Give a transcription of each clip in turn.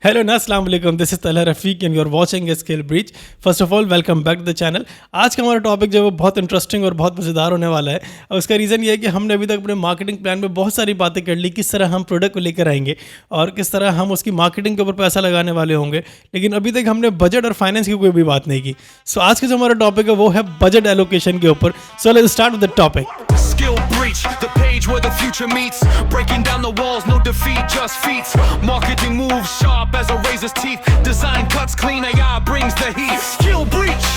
Hello ना, अस्सलाम वालेकुम। This is Talha Rafiq and you are watching Skill Bridge. First of all welcome back to the channel. आज का हमारा टॉपिक जो है वो बहुत इंटरेस्टिंग और बहुत मज़ेदार होने वाला है। और उसका रीज़न ये है कि हमने अभी तक अपने मार्केटिंग प्लान में बहुत सारी बातें कर ली, किस तरह हम प्रोडक्ट को लेकर आएंगे और किस तरह हम उसकी मार्केटिंग के ऊपर पैसा लगाने वाले होंगे, लेकिन अभी तक हमने बजट और फाइनेंस की कोई भी बात नहीं की। सो आज का जो हमारा टॉपिक है वो है बजट एलोकेशन के ऊपर। So let's start with the topic. Skill Breach, the page where the future meets. Breaking down the walls, no defeat, just feats. Marketing moves sharp as a razor's teeth. Design cuts clean, AI brings the heat. Skill Breach,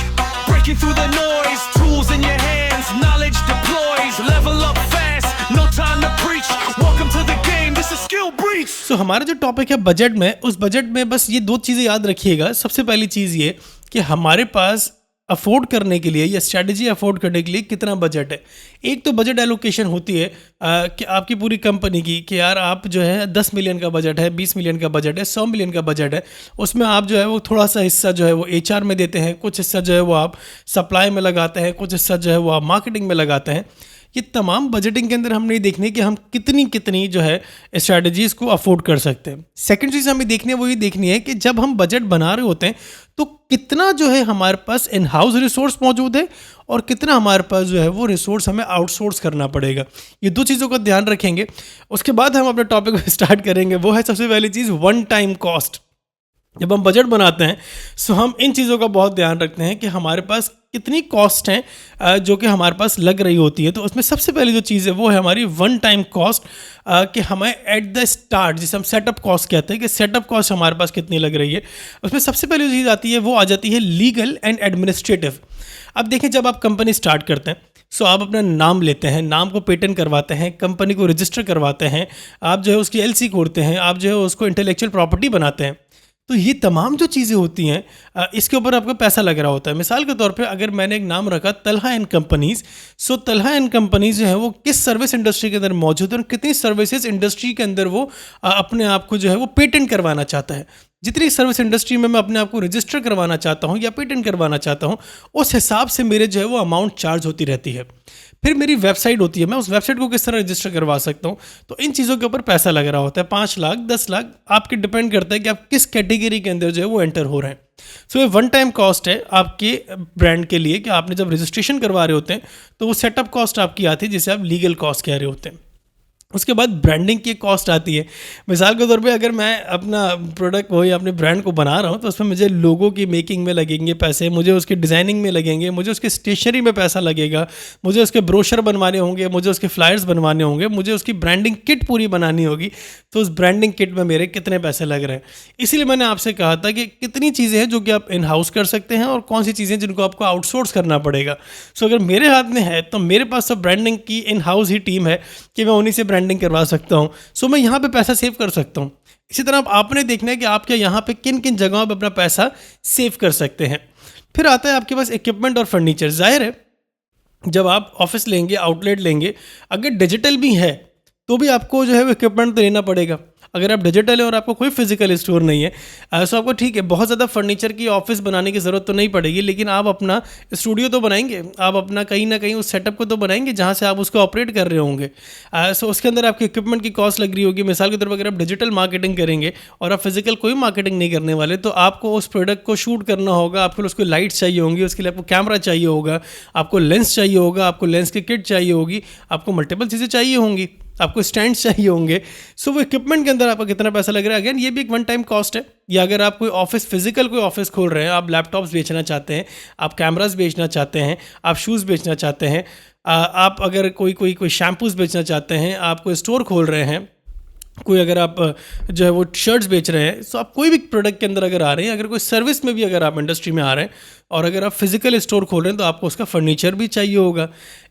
breaking through the noise. Tools in your hands, knowledge deploys. Level up fast, no time to preach. Welcome to the game, this is Skill Breach. सो हमारा जो topic है budget में, उस budget में बस ये दो चीज़ें याद रखिएगा। सबसे पहली चीज़ ये कि हमारे पास अफोर्ड करने के लिए या स्ट्रैटेजी अफोर्ड करने के लिए कितना बजट है। एक तो बजट एलोकेशन होती है कि आपकी पूरी कंपनी की, कि यार आप जो है 10 मिलियन का बजट है, 20 मिलियन का बजट है, 100 मिलियन का बजट है। उसमें आप जो है वो थोड़ा सा हिस्सा जो है वो HR में देते हैं, कुछ हिस्सा जो है वो आप सप्लाई में लगाते हैं, कुछ हिस्सा जो है वो आप मार्केटिंग में लगाते हैं। ये तमाम बजटिंग के अंदर हम नहीं देखने कि हम कितनी कितनी जो है स्ट्रैटेजीज़ को अफोर्ड कर सकते हैं। सेकंड चीज़ हमें देखनी है वो ये देखनी है कि जब हम बजट बना रहे होते हैं तो कितना जो है हमारे पास इन हाउस रिसोर्स मौजूद है और कितना हमारे पास जो है वो रिसोर्स हमें आउटसोर्स करना पड़ेगा। ये दो चीज़ों का ध्यान रखेंगे। उसके बाद हम अपने टॉपिक को स्टार्ट करेंगे। वो है सबसे पहली चीज़ वन टाइम कॉस्ट। जब हम बजट बनाते हैं सो हम इन चीज़ों का बहुत ध्यान रखते हैं कि हमारे पास कितनी कॉस्ट हैं जो कि हमारे पास लग रही होती है। तो उसमें सबसे पहली जो चीज़ है वो है हमारी वन टाइम कॉस्ट, कि हमें एट द स्टार्ट, जिसे हम सेटअप कॉस्ट कहते हैं, कि सेटअप कॉस्ट हमारे पास कितनी लग रही है। उसमें सबसे पहली जो चीज़ आती है वो आ जाती है लीगल एंड एडमिनिस्ट्रेटिव। अब देखें, जब आप कंपनी स्टार्ट करते हैं सो आप अपना नाम लेते हैं, नाम को पेटेंट करवाते हैं, कंपनी को रजिस्टर करवाते हैं, आप जो है उसकी LC खोलते हैं, आप जो है उसको इंटेलेक्चुअल प्रॉपर्टी बनाते हैं। तो ये तमाम जो चीज़ें होती हैं इसके ऊपर आपका पैसा लग रहा होता है। मिसाल के तौर पे अगर मैंने एक नाम रखा Talha and companies, so Talha and companies जो है वो किस सर्विस इंडस्ट्री के अंदर मौजूद है और कितनी सर्विसेज इंडस्ट्री के अंदर वो अपने आप को जो है वो पेटेंट करवाना चाहता है। जितनी सर्विस इंडस्ट्री में मैं अपने आप को रजिस्टर करवाना चाहता हूँ या पेटेंट करवाना चाहता हूँ, उस हिसाब से मेरे जो है वो अमाउंट चार्ज होती रहती है। फिर मेरी वेबसाइट होती है, मैं उस वेबसाइट को किस तरह रजिस्टर करवा सकता हूँ, तो इन चीज़ों के ऊपर पैसा लग रहा होता है। 5 लाख 10 लाख आपके डिपेंड करता है कि आप किस कैटेगरी के अंदर जो है वो एंटर हो रहे हैं। सो ये वन टाइम कॉस्ट है आपके ब्रांड के लिए कि आपने जब रजिस्ट्रेशन करवा रहे होते हैं तो वो सेटअप कॉस्ट आपकी आती है, जिसे आप लीगल कॉस्ट कह रहे होते हैं। उसके बाद ब्रांडिंग की कॉस्ट आती है। मिसाल के तौर पे अगर मैं अपना प्रोडक्ट हो या अपने ब्रांड को बना रहा हूँ तो उसमें मुझे लोगों की मेकिंग में लगेंगे पैसे, मुझे उसके डिज़ाइनिंग में लगेंगे, मुझे उसके स्टेशनरी में पैसा लगेगा, मुझे उसके ब्रोशर बनवाने होंगे, मुझे उसके फ्लायर्स बनवाने होंगे, मुझे उसकी ब्रांडिंग किट पूरी बनानी होगी। तो उस ब्रांडिंग किट में मेरे कितने पैसे लग रहे हैं। इसीलिए मैंने आपसे कहा था कि कितनी चीज़ें हैं जो कि आप इन हाउस कर सकते हैं और कौन सी चीज़ें जिनको आपको आउटसोर्स करना पड़ेगा। सो अगर मेरे हाथ में है तो मेरे पास तो ब्रांडिंग की इन हाउस ही टीम है कि मैं उन्हीं से ब्रांडिंग करवा सकता हूँ। सो मैं यहाँ पे पैसा सेव कर सकता हूँ। इसी तरह आपने देखना है कि आप क्या यहाँ पे किन किन जगहों पे अपना पैसा सेव कर सकते हैं। फिर आता है आपके पास इक्विपमेंट और फर्नीचर। जाहिर है जब आप ऑफिस लेंगे, आउटलेट लेंगे, अगर डिजिटल भी है तो भी आपको जो है वो इक्विपमेंट तो लेना पड़ेगा। अगर आप डिजिटल है और आपको कोई फिजिकल स्टोर नहीं है सो आपको ठीक है बहुत ज़्यादा फर्नीचर की ऑफिस बनाने की ज़रूरत तो नहीं पड़ेगी, लेकिन आप अपना स्टूडियो तो बनाएंगे, आप अपना कहीं ना कहीं उस सेटअप को तो बनाएंगे जहाँ से आप उसको ऑपरेट कर रहे होंगे। सो उसके अंदर आपके इक्विपमेंट की कॉस्ट लग रही होगी। मिसाल के तौर पर अगर आप डिजिटल मार्केटिंग करेंगे और आप फिजिकल कोई मार्केटिंग नहीं करने वाले तो आपको उस प्रोडक्ट को शूट करना होगा, आपको उसको लाइट्स चाहिए होंगी, उसके लिए आपको कैमरा चाहिए होगा, आपको लेंस चाहिए होगा, आपको लेंस की किट चाहिए होगी, आपको मल्टीपल चीज़ें चाहिए होंगी, आपको स्टैंड चाहिए होंगे। सो वो इक्विपमेंट के अंदर आपका कितना पैसा लग रहा है, अगेन ये भी एक वन टाइम कॉस्ट है। या अगर आप कोई ऑफिस फिजिकल कोई ऑफिस खोल रहे हैं, आप लैपटॉप्स बेचना चाहते हैं, आप कैमरास बेचना चाहते हैं, आप शूज़ बेचना चाहते हैं, आप अगर कोई शैम्पूज़ बेचना चाहते हैं, आप कोई स्टोर खोल रहे हैं, कोई अगर आप जो है वो शर्ट्स बेच रहे हैं, सो आप कोई भी प्रोडक्ट के अंदर अगर आ रहे हैं, अगर कोई सर्विस में भी अगर आप इंडस्ट्री में आ रहे हैं और अगर आप फिजिकल स्टोर खोल रहे हैं तो आपको उसका फर्नीचर भी चाहिए होगा।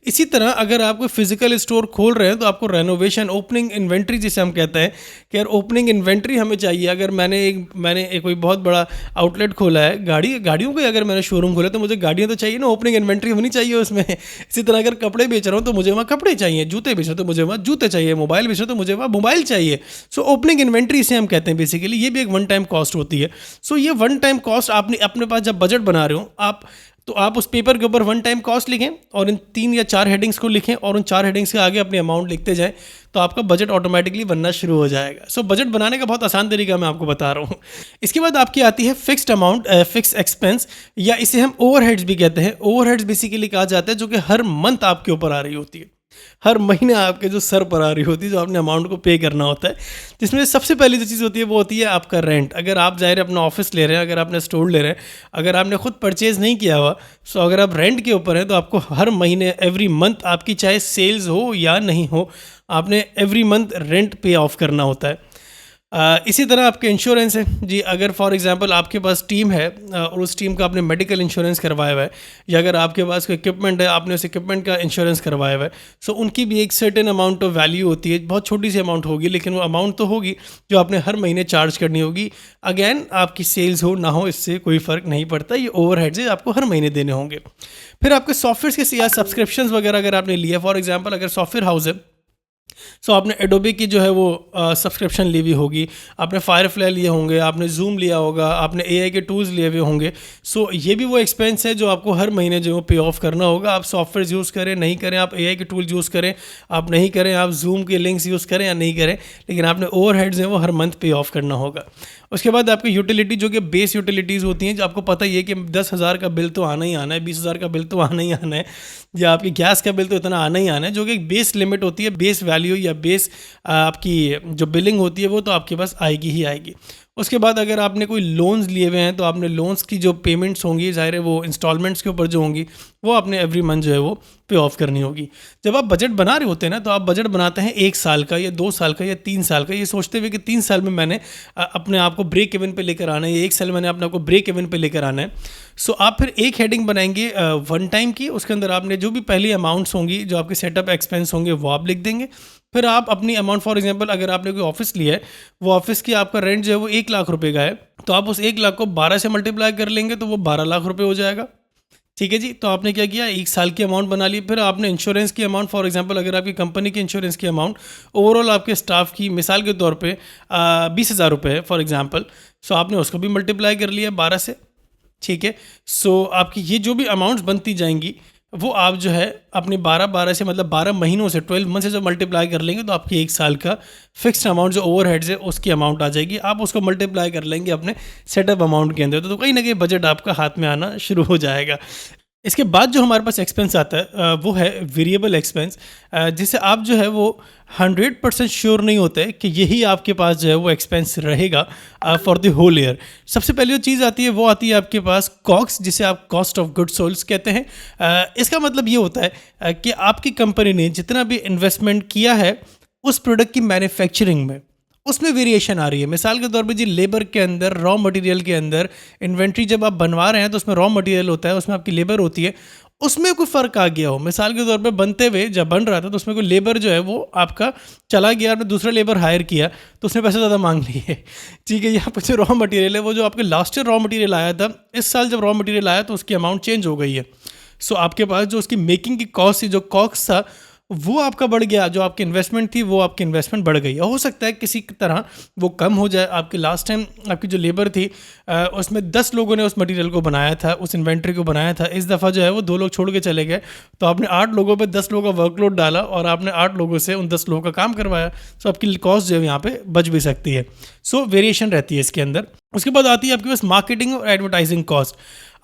इसी तरह अगर आप कोई फिजिकल स्टोर खोल रहे हैं तो आपको रेनोवेशन, ओपनिंग इन्वेंट्री जिसे हम कहते हैं कि यार ओपनिंग इन्वेंट्री हमें चाहिए। अगर मैंने एक कोई बहुत बड़ा आउटलेट खोला है, गाड़ियों का अगर मैंने शोरूम खोला तो मुझे गाड़ियाँ तो चाहिए ना, ओपनिंग इन्वेंट्री होनी चाहिए उसमें। इसी तरह अगर कपड़े बेच रहा हूँ तो मुझे वहाँ कपड़े चाहिए, जूते बेच रहा हूँ तो मुझे वहाँ जूते चाहिए, मोबाइल बेच रहा हूँ तो मुझे वहाँ मोबाइल चाहिए। सो ओपनिंग इन्वेंट्री इसे हम कहते हैं बेसिकली। ये भी एक वन टाइम कॉस्ट होती है। सो ये वन टाइम कॉस्ट आपने अपने पास जब बजट बना रहे हो आप तो आप उस पेपर के ऊपर वन टाइम कॉस्ट लिखें और इन 3 या 4 हेडिंग्स को लिखें और उन 4 हेडिंग्स के आगे अपनी अमाउंट लिखते जाएं, तो आपका बजट ऑटोमेटिकली बनना शुरू हो जाएगा। सो बजट बनाने का बहुत आसान तरीका मैं आपको बता रहा हूँ। इसके बाद आपकी आती है फिक्स्ड अमाउंट, फिक्स एक्सपेंस, या इसे हम ओवरहेड्स भी कहते हैं। ओवरहेड्स बेसिकली कहा जाता है जो कि हर मंथ आपके ऊपर आ रही होती है, हर महीने आपके जो सर पर आ रही होती है, जो आपने अमाउंट को पे करना होता है। जिसमें सबसे पहली जो चीज़ होती है वो होती है आपका रेंट। अगर आप ज़ाहिर अपना ऑफिस ले रहे हैं, अगर आपने स्टोर ले रहे हैं, अगर आपने खुद परचेज़ नहीं किया हुआ, सो अगर आप रेंट के ऊपर हैं तो आपको हर महीने एवरी मंथ आपकी चाहे सेल्स हो या नहीं हो, आपने एवरी मंथ रेंट पे ऑफ करना होता है। इसी तरह आपके इंश्योरेंस है जी। अगर फॉर एग्जांपल आपके पास टीम है और उस टीम का आपने मेडिकल इंश्योरेंस करवाया हुआ है, या अगर आपके पास कोई इक्विपमेंट है आपने उस इक्विपमेंट का इंश्योरेंस करवाया हुआ है, सो उनकी भी एक सर्टेन अमाउंट ऑफ वैल्यू होती है। बहुत छोटी सी अमाउंट होगी लेकिन वो अमाउंट तो होगी जो आपने हर महीने चार्ज करनी होगी। अगेन आपकी सेल्स हो ना हो इससे कोई फ़र्क नहीं पड़ता, ये ओवरहेड्स आपको हर महीने देने होंगे। फिर आपके सॉफ्टवेयर के या सब्सक्रिप्शन वगैरह अगर आपने लिया, फॉर एग्जाम्पल अगर सॉफ्टवेयर हाउस है, सो आपने एडोबी की जो है वो सब्सक्रिप्शन ली हुई होगी, आपने फायरफ्लाई लिए होंगे, आपने जूम लिया होगा, आपने एआई के टूल्स लिए हुए होंगे। सो ये भी वो एक्सपेंस है जो आपको हर महीने जो पे ऑफ करना होगा। आप सॉफ्टवेयर यूज़ करें नहीं करें, आप एआई के टूल यूज़ करें आप नहीं करें, आप जूम के लिंक्स यूज़ करें या नहीं करें, लेकिन आपने ओवरहेड्स हैं वो हर मंथ पे ऑफ करना होगा। उसके बाद आपकी यूटिलिटी जो कि बेस यूटिलिटीज़ होती हैं, जो आपको पता ही है कि 10,000 का बिल तो आना ही आना है, 20,000 का बिल तो आना ही आना है, या आपकी गैस का बिल तो इतना आना ही आना है, जो कि एक बेस लिमिट होती है, बेस वैल्यू या बेस आपकी जो बिलिंग होती है वो तो आपके पास आएगी ही आएगी। उसके बाद अगर आपने कोई लोन्स लिए हुए हैं तो आपने लोन्स की जो पेमेंट्स होंगी ज़ाहिर है वो इंस्टॉलमेंट्स के ऊपर जो होंगी वो आपने एवरी मंथ जो है वो पे ऑफ करनी होगी। जब आप बजट बना रहे होते हैं ना, तो आप बजट बनाते हैं 1 साल का या 2 साल का या 3 साल का, ये सोचते हुए कि 3 साल में मैंने अपने आप को ब्रेक इवन पे लेकर आना है, या 1 साल में मैंने अपने आप को ब्रेक इवन पे लेकर आना है। सो आप फिर एक हेडिंग बनाएंगे वन टाइम की, उसके अंदर आपने जो भी पहली अमाउंट्स होंगी जो आपके सेटअप एक्सपेंस होंगे वो आप लिख देंगे। फिर आप अपनी अमाउंट, फॉर एग्जांपल अगर आपने कोई ऑफिस लिया है, वो ऑफिस की आपका रेंट जो है वो 1 लाख रुपए का है, तो आप उस 1 लाख को 12 से मल्टीप्लाई कर लेंगे तो वो 12 लाख रुपए हो जाएगा। ठीक है जी। तो आपने क्या किया, 1 साल की अमाउंट बना ली। फिर आपने इंश्योरेंस की अमाउंट, फॉर एग्जांपल अगर आपकी कंपनी की इंश्योरेंस की अमाउंट ओवरऑल आपके स्टाफ की मिसाल के तौर पे 20,000 रुपये है फॉर एग्जांपल, सो आपने उसको भी मल्टीप्लाई कर लिया 12 से। ठीक है। सो आपकी ये जो भी अमाउंट्स बनती जाएंगी वो आप जो है अपने 12 से मतलब 12 महीनों से 12 मंथ से जब मल्टीप्लाई कर लेंगे तो आपकी 1 साल का फिक्स्ड अमाउंट जो ओवरहेड्स है उसकी अमाउंट आ जाएगी। आप उसको मल्टीप्लाई कर लेंगे अपने सेटअप अमाउंट के अंदर, तो कहीं ना कहीं बजट आपका हाथ में आना शुरू हो जाएगा। इसके बाद जो हमारे पास एक्सपेंस आता है वो है वेरिएबल एक्सपेंस, जिसे आप जो है वो 100% श्योर नहीं होते कि यही आपके पास जो है वो एक्सपेंस रहेगा फॉर द होल ईयर। सबसे पहले जो चीज़ आती है वो आती है आपके पास कॉक्स, जिसे आप कॉस्ट ऑफ गुड्स सोल्ड कहते हैं। इसका मतलब ये होता है कि आपकी कंपनी ने जितना भी इन्वेस्टमेंट किया है उस प्रोडक्ट की मैन्युफैक्चरिंग में, उसमें वेरिएशन आ रही है। मिसाल के तौर पे जी लेबर के अंदर, रॉ मटेरियल के अंदर, इन्वेंट्री जब आप बनवा रहे हैं तो उसमें रॉ मटेरियल होता है, उसमें आपकी लेबर होती है, उसमें कोई फ़र्क आ गया हो। मिसाल के तौर पे बनते हुए जब बन रहा था तो उसमें कोई लेबर जो है वो आपका चला गया, आपने दूसरा लेबर हायर किया तो उसने पैसे ज़्यादा मांग लिए। ठीक है। यहाँ पर जो रॉ मटेरियल है वो जो आपके लास्ट ईयर रॉ मटेरियल आया था, इस साल जब रॉ मटेरियल आया तो उसकी अमाउंट चेंज हो गई है। सो आपके पास जो उसकी मेकिंग की कॉस्ट थी, जो कॉस्ट था, वो आपका बढ़ गया, जो आपकी इन्वेस्टमेंट थी वो आपकी इन्वेस्टमेंट बढ़ गई। हो सकता है किसी तरह वो कम हो जाए। आपकी लास्ट टाइम आपकी जो लेबर थी उसमें 10 लोगों ने उस मटेरियल को बनाया था, उस इन्वेंट्री को बनाया था। इस दफ़ा जो है वो 2 लोग छोड़ के चले गए, तो आपने 8 लोगों पे 10 लोगों का वर्कलोड डाला और आपने 8 लोगों से उन 10 लोगों का काम करवाया। सो आपकी कॉस्ट जो है यहाँ पे बच भी सकती है। सो वेरिएशन रहती है इसके अंदर। उसके बाद आती है आपके पास मार्केटिंग और एडवर्टाइजिंग कॉस्ट।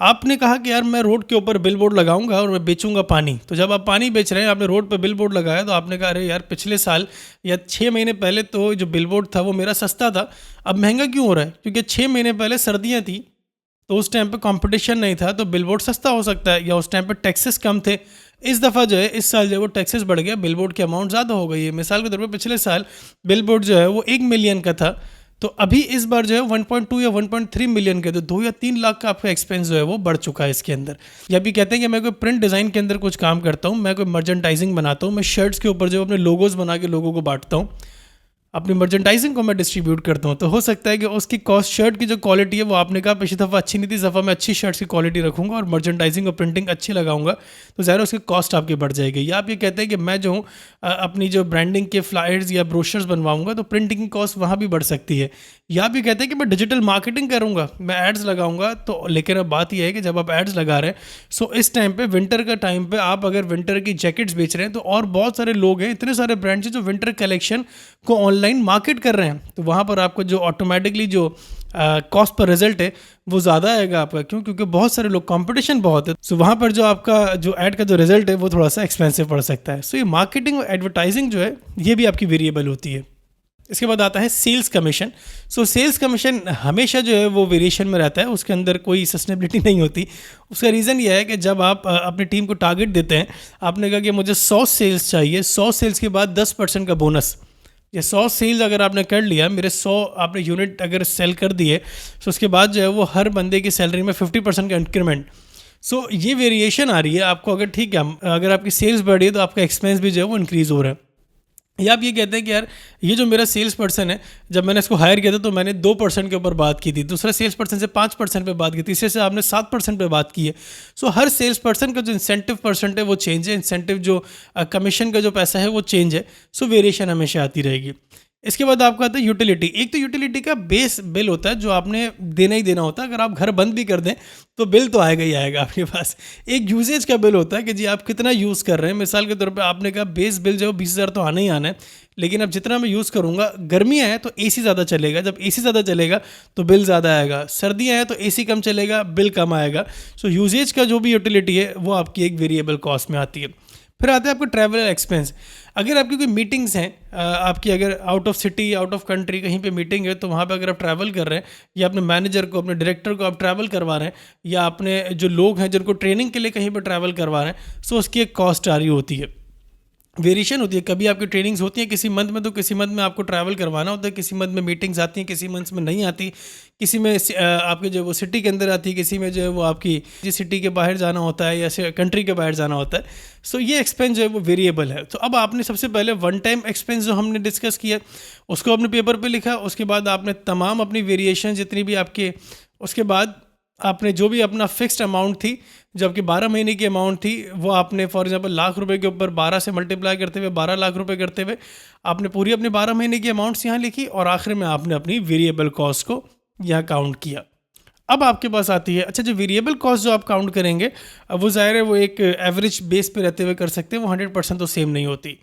आपने कहा कि यार मैं रोड के ऊपर बिल बोर्ड लगाऊंगा और मैं बेचूंगा पानी। तो जब आप पानी बेच रहे हैं, आपने रोड पर बिल बोर्ड लगाया, तो आपने कहा अरे यार पिछले साल या 6 महीने पहले तो जो बिल बोर्ड था वो मेरा सस्ता था, अब महंगा क्यों हो रहा है? क्योंकि 6 महीने पहले सर्दियाँ थी तो उस टाइम पे कंपटीशन नहीं था, तो बिल बोर्ड सस्ता हो सकता है, या उस टाइम पे टैक्सेस कम थे। इस दफ़ा जो है इस साल जो है वो टैक्सेस बढ़ गया, बिल बोर्ड की अमाउंट ज़्यादा हो गई है। मिसाल के तौर पर पिछले साल बिल बोर्ड जो है वो 1 मिलियन का था, तो अभी इस बार जो है 1.2 या 1.3 मिलियन के, तो 2 या 3 लाख का आपका एक्सपेंस जो है वो बढ़ चुका है इसके अंदर। या भी कहते हैं कि मैं कोई प्रिंट डिज़ाइन के अंदर कुछ काम करता हूँ, मैं कोई मर्चेंटाइजिंग बनाता हूँ, मैं शर्ट्स के ऊपर जो अपने लोगोज बना के लोगों को बांटता हूँ। अपनी मर्चेंडाइजिंग को मैं डिस्ट्रीब्यूट करता हूँ, तो हो सकता है कि उसकी कॉस्ट, शर्ट की जो क्वालिटी है वो आपने कहा पिछली दफ़ा अच्छी नहीं थी, इस दफ़ा मैं अच्छी शर्ट्स की क्वालिटी रखूँगा और मर्चेंडाइजिंग और प्रिंटिंग अच्छी लगाऊंगा, तो ज़ाहिर उसकी कॉस्ट आपकी बढ़ जाएगी। या आप ये कहते हैं कि मैं जो हूँ अपनी जो ब्रांडिंग के फ्लायर्स या ब्रोशर्स बनवाऊंगा, तो प्रिंटिंग की कॉस्ट वहाँ भी बढ़ सकती है। या आप ये कहते हैं कि मैं डिजिटल मार्केटिंग करूँगा, मैं एड्स लगाऊंगा, तो लेकिन अब बात यह है कि जब आप एड्स लगा रहे हैं, सो इस टाइम पे विंटर का टाइम पे आप अगर विंटर की जैकेट्स बेच रहे हैं, तो और बहुत सारे लोग हैं, इतने सारे ब्रांड्स हैं जो विंटर कलेक्शन को ऑनलाइन मार्केट कर रहे हैं, तो वहाँ पर आपको जो ऑटोमेटिकली जो कॉस्ट पर रिजल्ट है वो ज़्यादा आएगा आपका। क्यों? क्योंकि बहुत सारे लोग, कंपटीशन बहुत है, सो वहाँ पर जो आपका जो ऐड का जो रिजल्ट है वो थोड़ा सा एक्सपेंसिव पड़ सकता है। सो ये मार्केटिंग और एडवर्टाइजिंग जो है ये भी आपकी वेरिएबल होती है। इसके बाद आता है sales commission. So sales commission हमेशा जो है वो वेरिएशन में रहता है, उसके अंदर कोई सस्टेनेबिलिटी नहीं होती। उसका रीज़न ये है कि जब आप अपनी टीम को टारगेट देते हैं, आपने कहा कि मुझे 100 सेल्स चाहिए, 100 सेल्स के बाद 10% का बोनस, या 100 सेल्स अगर आपने कर लिया, मेरे 100 आपने यूनिट अगर सेल कर दिए, तो उसके बाद जो है वो हर बंदे की सैलरी में 50% का इंक्रीमेंट। सो ये वेरिएशन आ रही है आपको, अगर ठीक है अगर आपकी सेल्स बढ़ी है तो आपका एक्सपेंस भी जो है वो इंक्रीज़ हो रहा है। या आप ये कहते हैं कि यार ये जो मेरा सेल्स पर्सन है, जब मैंने इसको हायर किया था तो मैंने 2% के ऊपर बात की थी, दूसरा सेल्स पर्सन से 5% पे बात की, तीसरे से आपने 7% पे बात की है। सो हर सेल्स पर्सन का जो इंसेंटिव परसेंट है वो चेंज है, इंसेंटिव जो कमीशन का जो पैसा है वो चेंज है। सो वेरिएशन हमेशा आती रहेगी। इसके बाद आपका आता है यूटिलिटी। एक तो यूटिलिटी का बेस बिल होता है जो आपने देना ही देना होता है, अगर आप घर बंद भी कर दें तो बिल तो आएगा ही आएगा आपके पास। एक यूजेज का बिल होता है कि जी आप कितना यूज़ कर रहे हैं। मिसाल के तौर पे आपने कहा बेस बिल जो 20,000 तो आना ही आना है, लेकिन अब जितना मैं यूज़ करूँगा, गर्मियाँ हैं तो एसी ज़्यादा चलेगा, जब एसी ज़्यादा चलेगा तो बिल ज़्यादा आएगा, सर्दियाँ हैं तो एसी कम चलेगा, बिल कम आएगा। सो यूजेज का जो भी यूटिलिटी है वो आपकी एक वेरिएबल कॉस्ट में आती है। फिर आता है आपको ट्रैवल एक्सपेंस। अगर आपकी कोई मीटिंग्स हैं, आपकी अगर out of city, out of country कहीं पे मीटिंग है, तो वहाँ पे अगर आप ट्रैवल कर रहे हैं, या अपने मैनेजर को, अपने डायरेक्टर को आप ट्रैवल करवा रहे हैं, या अपने जो लोग हैं जिनको ट्रेनिंग के लिए कहीं पर ट्रैवल करवा रहे हैं, सो उसकी एक कॉस्ट आ रही होती है, वेरिएशन होती है। कभी आपकी ट्रेनिंग्स होती हैं किसी मंथ में, तो किसी मंथ में आपको ट्रैवल करवाना होता है, किसी मंथ में मीटिंग्स आती हैं, किसी मंथ में नहीं आती, किसी में आपके जो वो सिटी के अंदर आती है, किसी में जो है वो आपकी जिस सिटी के बाहर जाना होता है या कंट्री के बाहर जाना होता है। सो ये एक्सपेंस जो है वो वेरिएबल है। तो अब आपने सबसे पहले वन टाइम एक्सपेंस जो हमने डिस्कस किया उसको अपने पेपर पर लिखा, उसके बाद आपने तमाम अपनी वेरिएशन जितनी भी आपके, उसके बाद आपने जो भी अपना फिक्स्ड अमाउंट थी, जबकि 12 महीने की अमाउंट थी, वो आपने फॉर एग्जांपल लाख रुपए के ऊपर 12 से मल्टीप्लाई करते हुए 12 लाख रुपए करते हुए आपने पूरी अपनी 12 महीने की अमाउंट्स यहाँ लिखी, और आखिर में आपने अपनी वेरिएबल कॉस्ट को यहाँ काउंट किया। अब आपके पास आती है, अच्छा जो वेरिएबल कॉस्ट जो आप काउंट करेंगे, वो ज़ाहिर है वो एक एवरेज बेस पे रहते हुए कर सकते हैं, वो 100% तो सेम नहीं होती।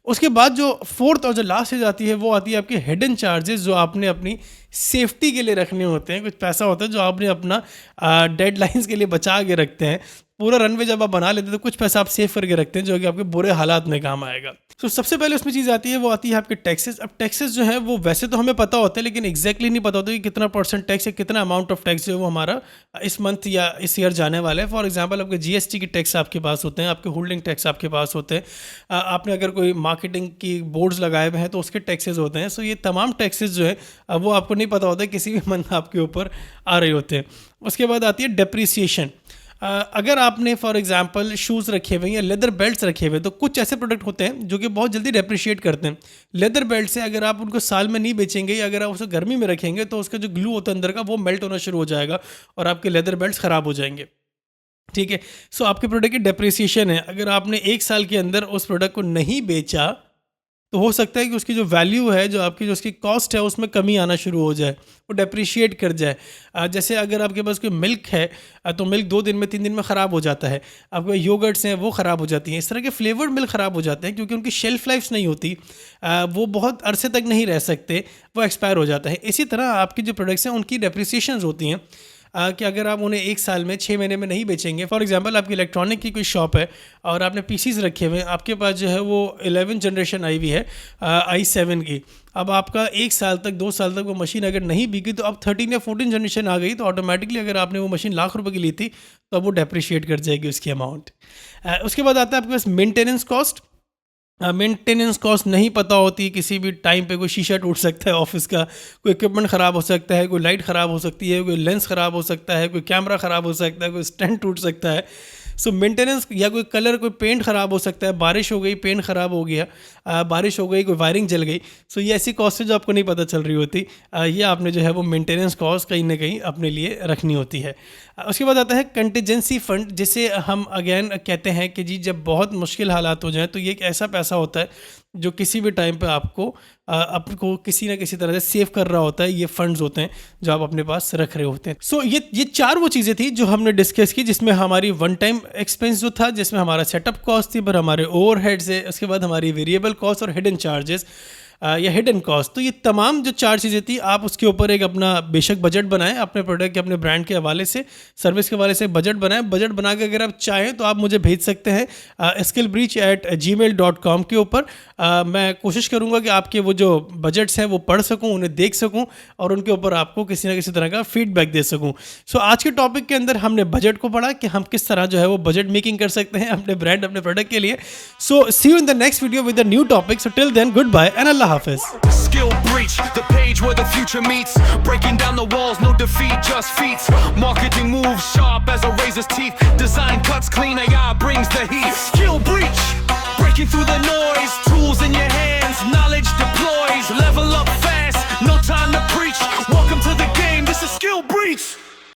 उसके बाद जो फोर्थ और जो लास्ट चीज़ आती है वो आती है आपके हिडन चार्जेस, जो आपने अपनी सेफ्टी के लिए रखने होते हैं। कुछ पैसा होता है जो आपने अपना डेडलाइंस के लिए बचा के रखते हैं। पूरा रनवे जब आप बना लेते हैं तो कुछ पैसा आप सेव करके रखते हैं जो कि आपके बुरे हालात में काम आएगा। तो सबसे पहले उसमें चीज़ आती है, वो आती है आपके टैक्सेस। अब टैक्सेस जो है वो वैसे तो हमें पता होता है, लेकिन एग्जैक्टली नहीं पता होता कि कितना % टैक्स या कितना अमाउंट ऑफ टैक्स जो है वो हमारा इस मंथ या इस ईयर जाने वाला है। फॉर एग्जाम्पल आपके GST के टैक्स आपके पास होते हैं, आपके होल्डिंग टैक्स आपके पास होते हैं, आपने अगर कोई मार्केटिंग की बोर्ड्स लगाए हुए हैं तो उसके टैक्सेस होते हैं। सो ये तमाम टैक्सेस जो है वो आपको नहीं पता होता है, किसी भी मंथ आपके ऊपर आ रहे होते हैं। उसके बाद आती है डेप्रीसिएशन। अगर आपने फॉर एग्जांपल शूज़ रखे हुए या लेदर बेल्ट्स रखे हुए, तो कुछ ऐसे प्रोडक्ट होते हैं जो कि बहुत जल्दी डेप्रिशिएट करते हैं। लेदर बेल्ट से अगर आप उनको साल में नहीं बेचेंगे या अगर आप उसे गर्मी में रखेंगे तो उसका जो ग्लू होता है अंदर का वो मेल्ट होना शुरू हो जाएगा और आपके लेदर बेल्ट्स ख़राब हो जाएंगे। ठीक है, सो आपके प्रोडक्ट की डेप्रिसिएशन है। अगर आपने 1 साल के अंदर उस प्रोडक्ट को नहीं बेचा तो हो सकता है कि उसकी जो वैल्यू है, जो आपकी जो उसकी कॉस्ट है, उसमें कमी आना शुरू हो जाए, वो डेप्रिशिएट कर जाए। जैसे अगर आपके पास कोई मिल्क है तो मिल्क 2 दिन में 3 दिन में ख़राब हो जाता है। आपके योगर्ट्स हैं वो ख़राब हो जाती हैं। इस तरह के फ्लेवर्ड मिल्क ख़राब हो जाते हैं क्योंकि उनकी शेल्फ लाइफ्स नहीं होती, वो बहुत अरसे तक नहीं रह सकते, वो एक्सपायर हो जाता है। इसी तरह आपकी जो प्रोडक्ट्स हैं उनकी डेप्रिसिएशंस होती हैं कि अगर आप उन्हें 1 साल में 6 महीने में नहीं बेचेंगे। फॉर एग्जांपल आपकी इलेक्ट्रॉनिक की कोई शॉप है और आपने पीसीज रखे हुए हैं, आपके पास जो है वो 11 जनरेशन आई हुई है i7 की। अब आपका 1 साल तक 2 साल तक वो मशीन अगर नहीं बिकी तो अब 13 या 14 जनरेशन आ गई, तो ऑटोमेटिकली अगर आपने वो मशीन लाख रुपए की ली थी तो अब वो डेप्रिशिएट कर जाएगी उसकी अमाउंट। उसके बाद आता है आपके पास मेंटेनेंस कॉस्ट। मेंटेनेंस कॉस्ट नहीं पता होती, किसी भी टाइम पे कोई शीशा टूट सकता है ऑफिस का, कोई इक्विपमेंट ख़राब हो सकता है, कोई लाइट ख़राब हो सकती है, कोई लेंस ख़राब हो सकता है, कोई कैमरा ख़राब हो सकता है, कोई स्टैंड टूट सकता है। सो मेंटेनेंस या कोई कलर, कोई पेंट ख़राब हो सकता है, बारिश हो गई पेंट ख़राब हो गया, बारिश हो गई कोई वायरिंग जल गई, सो ये ऐसी कॉस्ट है जो आपको नहीं पता चल रही होती। ये आपने जो है वो मेंटेनेंस कॉस्ट कहीं ना कहीं अपने लिए रखनी होती है। उसके बाद आता है कंटीजेंसी फंड, जिसे हम अगेन कहते हैं कि जी जब बहुत मुश्किल हालात हो जाए तो ये एक ऐसा पैसा होता है जो किसी भी टाइम पे आपको किसी ना किसी तरह से सेव कर रहा होता है। ये फंड्स होते हैं जो आप अपने पास रख रहे होते हैं। सो ये चार वो चीज़ें थी जो हमने डिस्कस की, जिसमें हमारी वन टाइम एक्सपेंस जो था, जिसमें हमारा सेटअप कॉस्ट थी, पर हमारे ओवरहेड्स है, उसके बाद हमारी वेरिएबल कॉस्ट और हिडन चार्जेस या हिडन कॉस्ट। तो ये तमाम जो चार चीज़ें थी, आप उसके ऊपर एक अपना बेशक बजट बनाएं, अपने प्रोडक्ट के अपने ब्रांड के हवाले से, सर्विस के हवाले से बजट बनाएं। बजट बना के अगर आप चाहें तो आप मुझे भेज सकते हैं skillbreach@gmail.com के ऊपर। मैं कोशिश करूंगा कि आपके वो जो बजट्स हैं वो पढ़ सकूं, उन्हें देख सकूं और उनके ऊपर आपको किसी ना किसी तरह का फीडबैक दे सकूं। सो आज के टॉपिक के अंदर हमने बजट को पढ़ा कि हम किस तरह जो है वो बजट मेकिंग कर सकते हैं अपने ब्रांड, अपने प्रोडक्ट के लिए। So see you in the next video with a new topic. So till then, goodbye and अल्लाह हाफिज। Skill Breach, the page where the future meets. Breaking down the walls, no defeat, just feats. Marketing moves sharp as a razor's teeth. Design cuts clean, AI brings the heat. Skill Breach, breaking through the noise. Tools in your